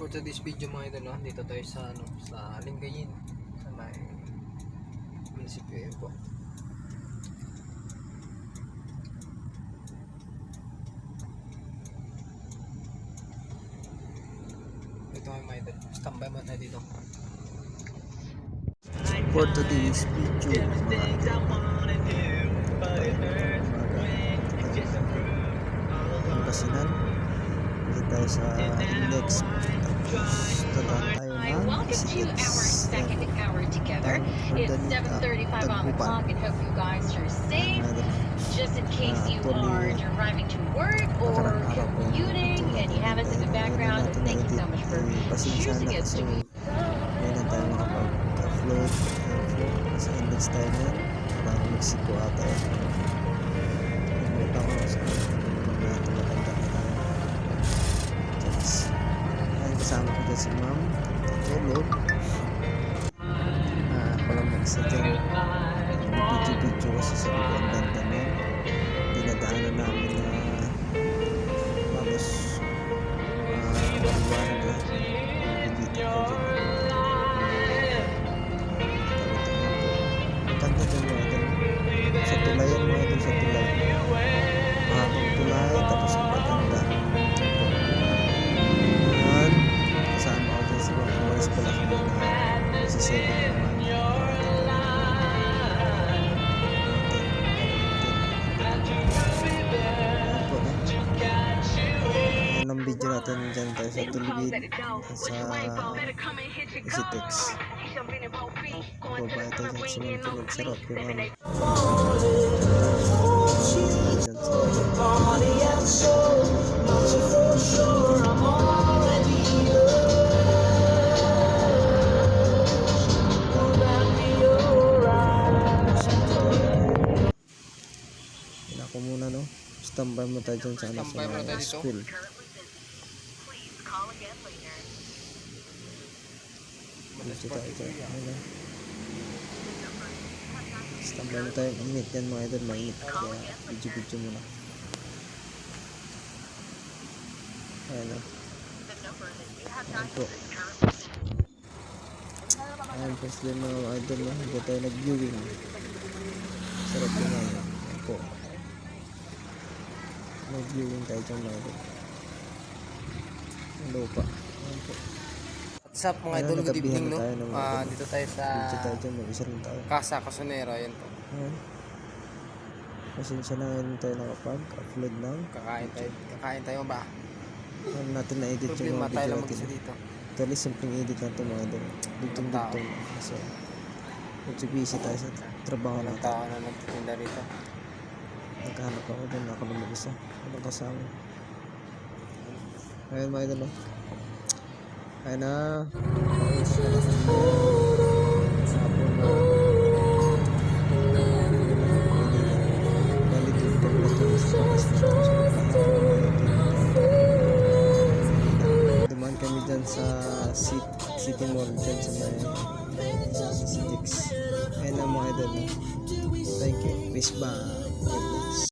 For today's video mga idol, no? Dito tayo sa sa Lingayen, sa may munisipyo po. Ito mga idol, standby mo tayo dito. For today's video Pangasinan, dito tayo sa next. Hi, welcome to our second hour together. It's 7:35 on the clock and hope you guys are safe. Just in case you are driving to work or commuting and you have us in the background, thank you so much for choosing us to be. Ngayon na tayo makapag-upload sa index tayo na parang Mexico ata yun. Nagmita ko sa mga tumatanda na tayo. Ayun, kasama ko dyan si ma'am tutulog. Ako lang mag-isa dyan, video kasi sa ang ganda na dinadaanan namin na halos maliwanag na video ko dyan. Ganda dyan mga dyan sa tulayan, mga dyan sa tulay, mahabang tulay, tapos ang maganda. Yan, kasama ko dyan sa mga oras pala kami na sa 7 naman. Yan ang video natin dyan tayo sa Tulibid sa Isitex. Babae tayo dyan sa mga tulog. Sarap yung mga ako muna, no? Standby mo tayo dyan sa school. Dito tayo dyan. Standby mo tayo. Mainit yan mga idol. Mainit. Kaya video muna. Ayan, no? Ayan po. Ayan po sila mga idol, no? Dito tayo nag-viewing. Sarap yung mga. Ayan po. Nag-viewing tayo dyan mga idol. Ang lupa. Ayan po. What's up mga idol, good evening, no? Dito tayo sa Casa Casonera, yan po. Ayan. Pasensya na ngayon tayo nakapag-upload ng Kakain tayo ba? Ayan natin na-edit yung mga video natin dito. Actually, simpleng edit na ito mga idol. Dugtong-dugtong. So, busy tayo sa trabaho natin. Walang tao na nagtitinda rito. Nagkahanap ako doon, ako na mag-isa. Walang kasama. Ayan mga idol, no? Ayan na. Sabon na. Balitid ko na ito sa pakas na tapos dumaan kami dyan sa City Mall dyan sa may Citix. Ayan na mga idol. Thank you. Peace ba?